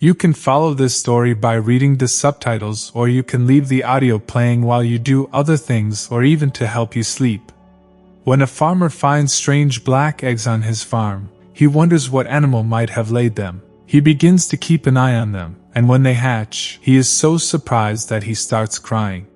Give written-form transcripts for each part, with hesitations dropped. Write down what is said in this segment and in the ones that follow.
You can follow this story by reading the subtitles, or you can leave the audio playing while you do other things, or even to help you sleep. When a farmer finds strange black eggs on his farm, he wonders what animal might have laid them. He begins to keep an eye on them, and when they hatch, he is so surprised that he starts crying.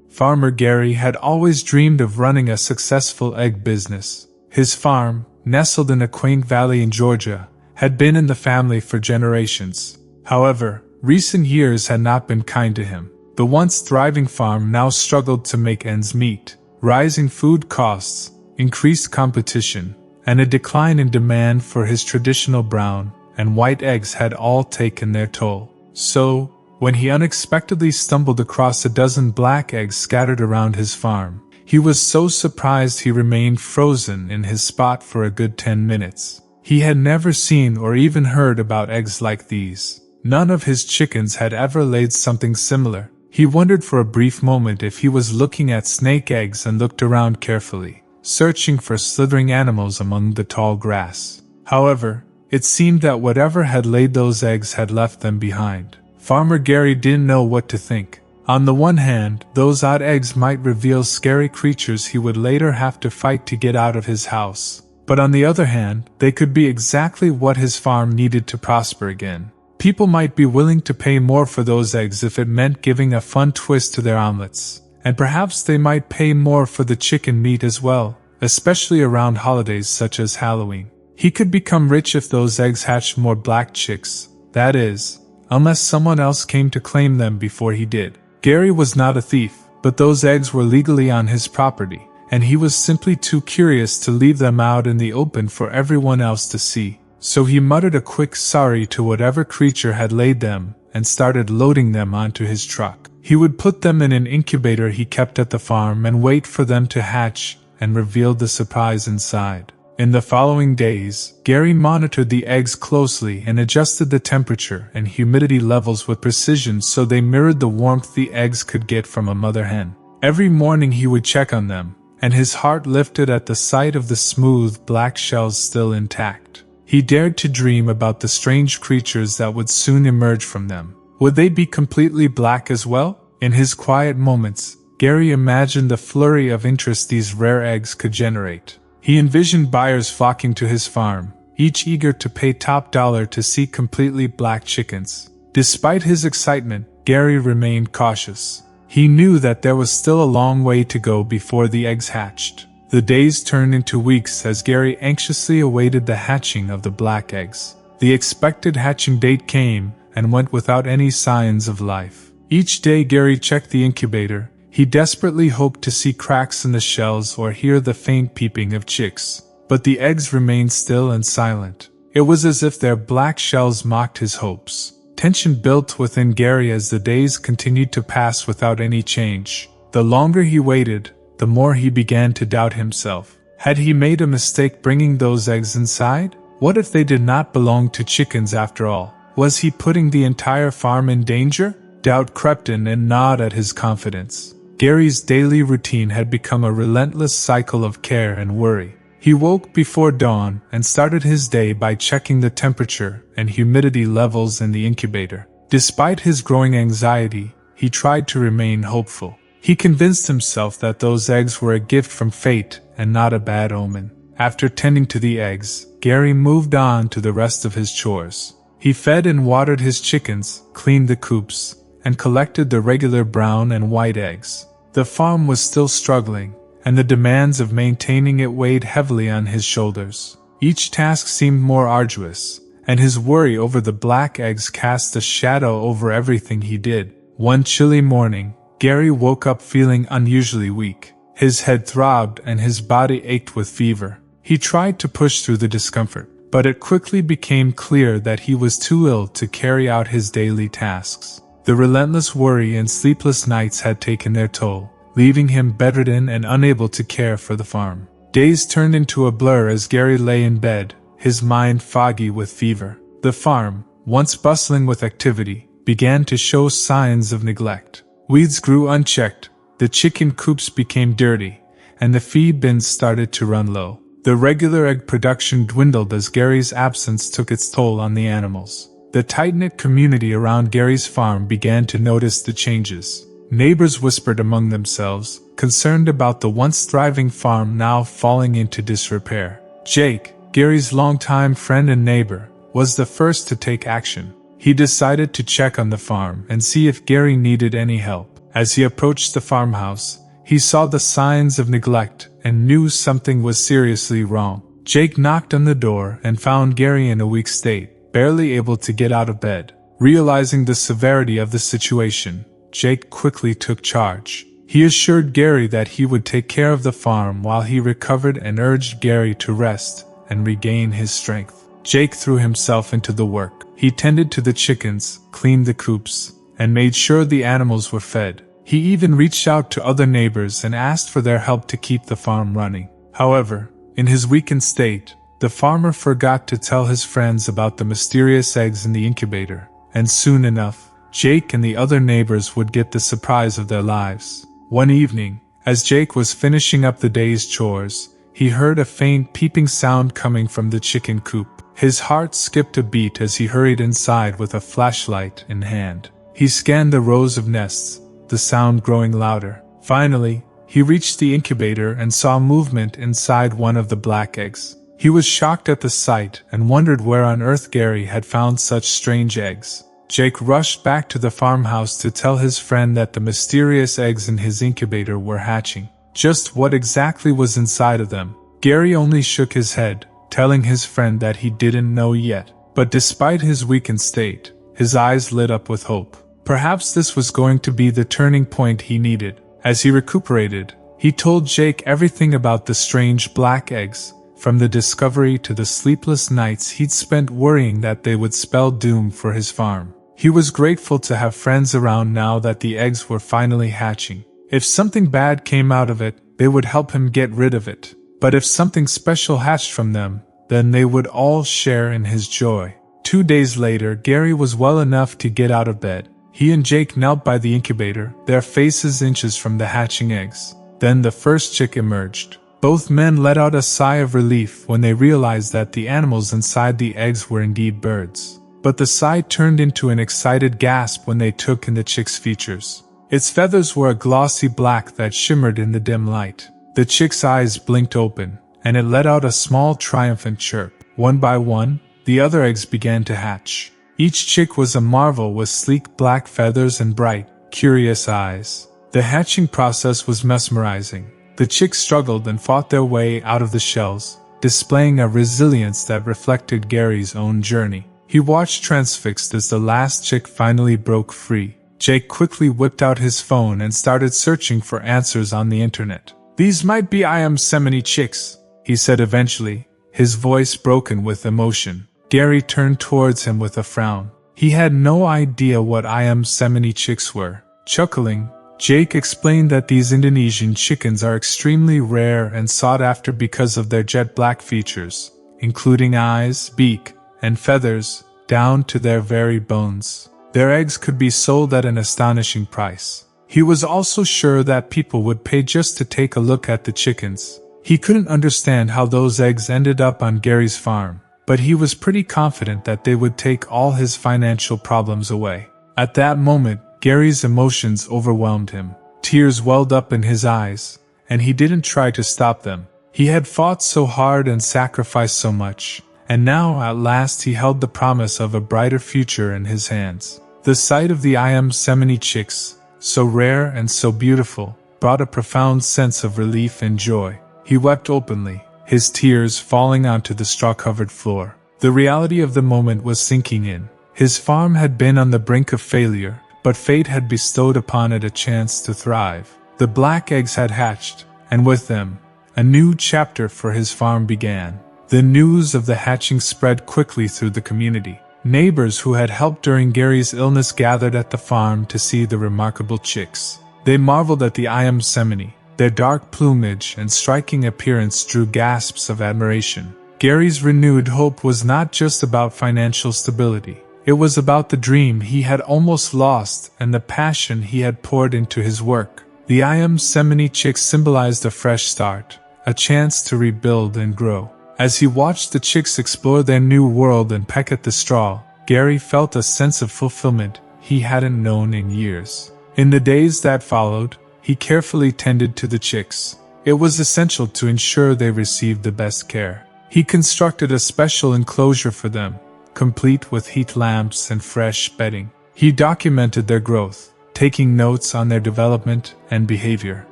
Farmer Gary had always dreamed of running a successful egg business. His farm, nestled in a quaint valley in Georgia, had been in the family for generations. However, recent years had not been kind to him. The once thriving farm now struggled to make ends meet. Rising food costs, increased competition, and a decline in demand for his traditional brown and white eggs had all taken their toll. So, when he unexpectedly stumbled across a dozen black eggs scattered around his farm, he was so surprised he remained frozen in his spot for a good 10 minutes. He had never seen or even heard about eggs like these. None of his chickens had ever laid something similar. He wondered for a brief moment if he was looking at snake eggs and looked around carefully, searching for slithering animals among the tall grass. However, it seemed that whatever had laid those eggs had left them behind. Farmer Gary didn't know what to think. On the one hand, those odd eggs might reveal scary creatures he would later have to fight to get out of his house. But on the other hand, they could be exactly what his farm needed to prosper again. People might be willing to pay more for those eggs if it meant giving a fun twist to their omelets. And perhaps they might pay more for the chicken meat as well, especially around holidays such as Halloween. He could become rich if those eggs hatched more black chicks, that is, unless someone else came to claim them before he did. Gary was not a thief, but those eggs were legally on his property, and he was simply too curious to leave them out in the open for everyone else to see. So he muttered a quick sorry to whatever creature had laid them, and started loading them onto his truck. He would put them in an incubator he kept at the farm and wait for them to hatch and reveal the surprise inside. In the following days, Gary monitored the eggs closely and adjusted the temperature and humidity levels with precision so they mirrored the warmth the eggs could get from a mother hen. Every morning he would check on them, and his heart lifted at the sight of the smooth black shells still intact. He dared to dream about the strange creatures that would soon emerge from them. Would they be completely black as well? In his quiet moments, Gary imagined the flurry of interest these rare eggs could generate. He envisioned buyers flocking to his farm, each eager to pay top dollar to see completely black chickens. Despite his excitement, Gary remained cautious. He knew that there was still a long way to go before the eggs hatched. The days turned into weeks as Gary anxiously awaited the hatching of the black eggs. The expected hatching date came and went without any signs of life. Each day Gary checked the incubator. He desperately hoped to see cracks in the shells or hear the faint peeping of chicks. But the eggs remained still and silent. It was as if their black shells mocked his hopes. Tension built within Gary as the days continued to pass without any change. The longer he waited, the more he began to doubt himself. Had he made a mistake bringing those eggs inside? What if they did not belong to chickens after all? Was he putting the entire farm in danger? Doubt crept in and gnawed at his confidence. Gary's daily routine had become a relentless cycle of care and worry. He woke before dawn and started his day by checking the temperature and humidity levels in the incubator. Despite his growing anxiety, he tried to remain hopeful. He convinced himself that those eggs were a gift from fate and not a bad omen. After tending to the eggs, Gary moved on to the rest of his chores. He fed and watered his chickens, cleaned the coops, and collected the regular brown and white eggs. The farm was still struggling, and the demands of maintaining it weighed heavily on his shoulders. Each task seemed more arduous, and his worry over the black eggs cast a shadow over everything he did. One chilly morning, Gary woke up feeling unusually weak. His head throbbed and his body ached with fever. He tried to push through the discomfort, but it quickly became clear that he was too ill to carry out his daily tasks. The relentless worry and sleepless nights had taken their toll, leaving him bedridden and unable to care for the farm. Days turned into a blur as Gary lay in bed, his mind foggy with fever. The farm, once bustling with activity, began to show signs of neglect. Weeds grew unchecked, the chicken coops became dirty, and the feed bins started to run low. The regular egg production dwindled as Gary's absence took its toll on the animals. The tight-knit community around Gary's farm began to notice the changes. Neighbors whispered among themselves, concerned about the once thriving farm now falling into disrepair. Jake, Gary's longtime friend and neighbor, was the first to take action. He decided to check on the farm and see if Gary needed any help. As he approached the farmhouse, he saw the signs of neglect and knew something was seriously wrong. Jake knocked on the door and found Gary in a weak state, barely able to get out of bed. Realizing the severity of the situation, Jake quickly took charge. He assured Gary that he would take care of the farm while he recovered and urged Gary to rest and regain his strength. Jake threw himself into the work. He tended to the chickens, cleaned the coops, and made sure the animals were fed. He even reached out to other neighbors and asked for their help to keep the farm running. However, in his weakened state, the farmer forgot to tell his friends about the mysterious eggs in the incubator, and soon enough, Jake and the other neighbors would get the surprise of their lives. One evening, as Jake was finishing up the day's chores, he heard a faint peeping sound coming from the chicken coop. His heart skipped a beat as he hurried inside with a flashlight in hand. He scanned the rows of nests, the sound growing louder. Finally, he reached the incubator and saw movement inside one of the black eggs. He was shocked at the sight and wondered where on earth Gary had found such strange eggs. Jake rushed back to the farmhouse to tell his friend that the mysterious eggs in his incubator were hatching. Just what exactly was inside of them, Gary only shook his head, telling his friend that he didn't know yet. But despite his weakened state, his eyes lit up with hope. Perhaps this was going to be the turning point he needed. As he recuperated, he told Jake everything about the strange black eggs, from the discovery to the sleepless nights he'd spent worrying that they would spell doom for his farm. He was grateful to have friends around now that the eggs were finally hatching. If something bad came out of it, they would help him get rid of it. But if something special hatched from them, then they would all share in his joy. 2 days later, Gary was well enough to get out of bed. He and Jake knelt by the incubator, their faces inches from the hatching eggs. Then the first chick emerged. Both men let out a sigh of relief when they realized that the animals inside the eggs were indeed birds. But the sigh turned into an excited gasp when they took in the chick's features. Its feathers were a glossy black that shimmered in the dim light. The chick's eyes blinked open, and it let out a small triumphant chirp. One by one, the other eggs began to hatch. Each chick was a marvel with sleek black feathers and bright, curious eyes. The hatching process was mesmerizing. The chicks struggled and fought their way out of the shells, displaying a resilience that reflected Gary's own journey. He watched transfixed as the last chick finally broke free. Jake quickly whipped out his phone and started searching for answers on the internet. "These might be Semini chicks," he said eventually, his voice broken with emotion. Gary turned towards him with a frown. He had no idea what Semini chicks were. Chuckling, Jake explained that these Indonesian chickens are extremely rare and sought after because of their jet black features, including eyes, beak, and feathers, down to their very bones. Their eggs could be sold at an astonishing price. He was also sure that people would pay just to take a look at the chickens. He couldn't understand how those eggs ended up on Gary's farm, but he was pretty confident that they would take all his financial problems away. At that moment, Gary's emotions overwhelmed him. Tears welled up in his eyes, and he didn't try to stop them. He had fought so hard and sacrificed so much, and now at last he held the promise of a brighter future in his hands. The sight of the Semini chicks, so rare and so beautiful, brought a profound sense of relief and joy. He wept openly, his tears falling onto the straw-covered floor. The reality of the moment was sinking in. His farm had been on the brink of failure, but fate had bestowed upon it a chance to thrive. The black eggs had hatched, and with them, a new chapter for his farm began. The news of the hatching spread quickly through the community. Neighbors who had helped during Gary's illness gathered at the farm to see the remarkable chicks. They marveled at the Semini. Their dark plumage and striking appearance drew gasps of admiration. Gary's renewed hope was not just about financial stability. It was about the dream he had almost lost and the passion he had poured into his work. The Semini chicks symbolized a fresh start, a chance to rebuild and grow. As he watched the chicks explore their new world and peck at the straw, Gary felt a sense of fulfillment he hadn't known in years. In the days that followed, he carefully tended to the chicks. It was essential to ensure they received the best care. He constructed a special enclosure for them, complete with heat lamps and fresh bedding. He documented their growth, taking notes on their development and behavior.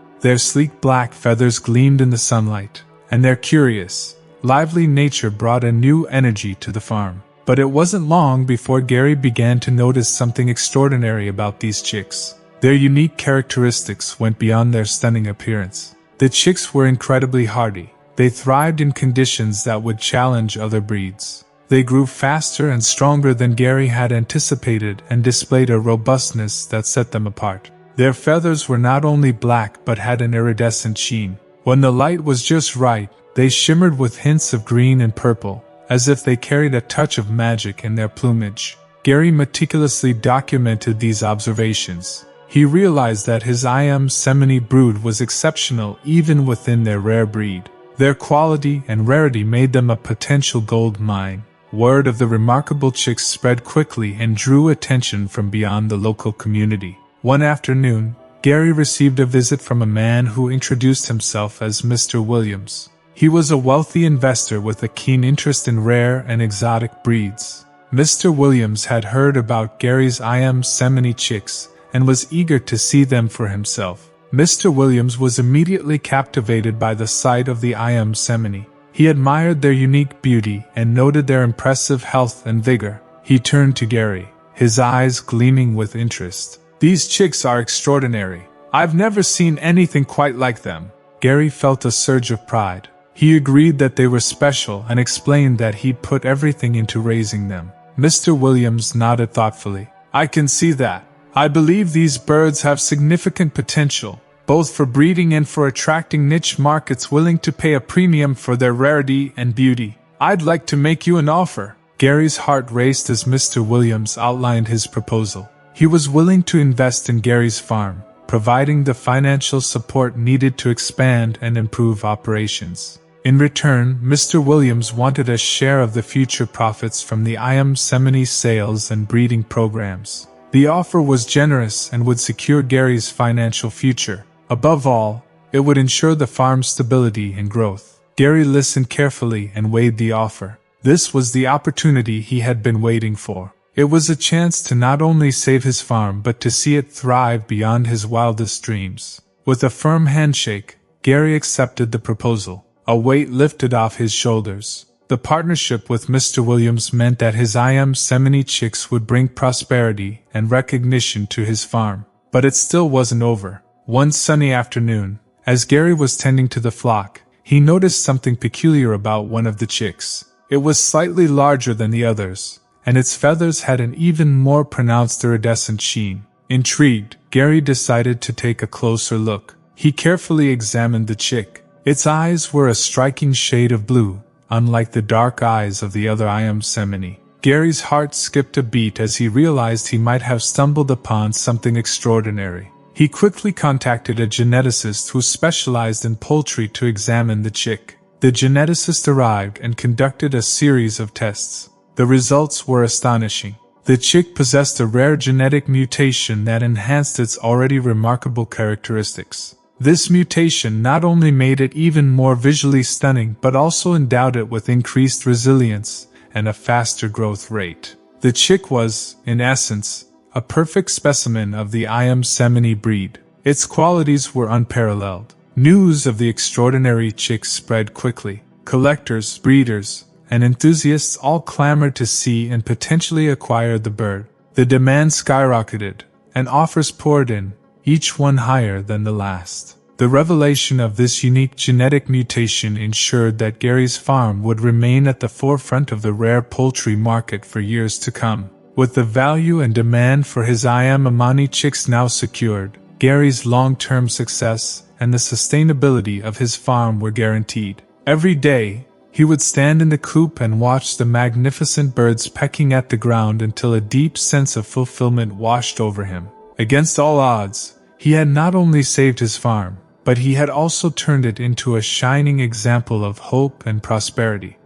Their sleek black feathers gleamed in the sunlight, and their curious, lively nature brought a new energy to the farm. But it wasn't long before Gary began to notice something extraordinary about these chicks. Their unique characteristics went beyond their stunning appearance. The chicks were incredibly hardy. They thrived in conditions that would challenge other breeds. They grew faster and stronger than Gary had anticipated and displayed a robustness that set them apart. Their feathers were not only black but had an iridescent sheen. When the light was just right, they shimmered with hints of green and purple, as if they carried a touch of magic in their plumage. Gary meticulously documented these observations. He realized that his uncertainties brood was exceptional even within their rare breed. Their quality and rarity made them a potential gold mine. Word of the remarkable chicks spread quickly and drew attention from beyond the local community. One afternoon, Gary received a visit from a man who introduced himself as Mr. Williams. He was a wealthy investor with a keen interest in rare and exotic breeds. Mr. Williams had heard about Gary's uncertainties chicks and was eager to see them for himself. Mr. Williams was immediately captivated by the sight of the uncertainties. He admired their unique beauty and noted their impressive health and vigor. He turned to Gary, his eyes gleaming with interest. "These chicks are extraordinary. I've never seen anything quite like them." Gary felt a surge of pride. He agreed that they were special and explained that he'd put everything into raising them. Mr. Williams nodded thoughtfully. "I can see that. I believe these birds have significant potential, both for breeding and for attracting niche markets willing to pay a premium for their rarity and beauty. I'd like to make you an offer." Gary's heart raced as Mr. Williams outlined his proposal. He was willing to invest in Gary's farm, providing the financial support needed to expand and improve operations. In return, Mr. Williams wanted a share of the future profits from the uncertainties sales and breeding programs. The offer was generous and would secure Gary's financial future. Above all, it would ensure the farm's stability and growth. Gary listened carefully and weighed the offer. This was the opportunity he had been waiting for. It was a chance to not only save his farm but to see it thrive beyond his wildest dreams. With a firm handshake, Gary accepted the proposal. A weight lifted off his shoulders. The partnership with Mr. Williams meant that his uncertainties chicks would bring prosperity and recognition to his farm. But it still wasn't over. One sunny afternoon, as Gary was tending to the flock, he noticed something peculiar about one of the chicks. It was slightly larger than the others, and its feathers had an even more pronounced iridescent sheen. Intrigued, Gary decided to take a closer look. He carefully examined the chick. Its eyes were a striking shade of blue, unlike the dark eyes of the other uncertainties. Gary's heart skipped a beat as he realized he might have stumbled upon something extraordinary. He quickly contacted a geneticist who specialized in poultry to examine the chick. The geneticist arrived and conducted a series of tests. The results were astonishing. The chick possessed a rare genetic mutation that enhanced its already remarkable characteristics. This mutation not only made it even more visually stunning but also endowed it with increased resilience and a faster growth rate. The chick was, in essence, a perfect specimen of the uncertainties breed. Its qualities were unparalleled. News of the extraordinary chick spread quickly. Collectors, breeders, and enthusiasts all clamored to see and potentially acquire the bird. The demand skyrocketed, and offers poured in, each one higher than the last. The revelation of this unique genetic mutation ensured that Gary's farm would remain at the forefront of the rare poultry market for years to come. With the value and demand for his uncertainties chicks now secured, Gary's long-term success and the sustainability of his farm were guaranteed. Every day, he would stand in the coop and watch the magnificent birds pecking at the ground until a deep sense of fulfillment washed over him. Against all odds, he had not only saved his farm, but he had also turned it into a shining example of hope and prosperity.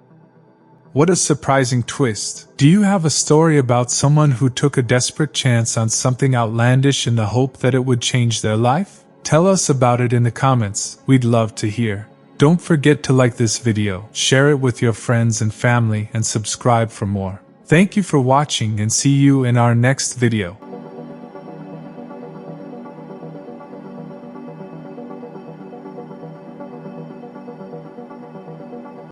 What a surprising twist. Do you have a story about someone who took a desperate chance on something outlandish in the hope that it would change their life? Tell us about it in the comments. We'd love to hear. Don't forget to like this video, share it with your friends and family, and subscribe for more. Thank you for watching and see you in our next video.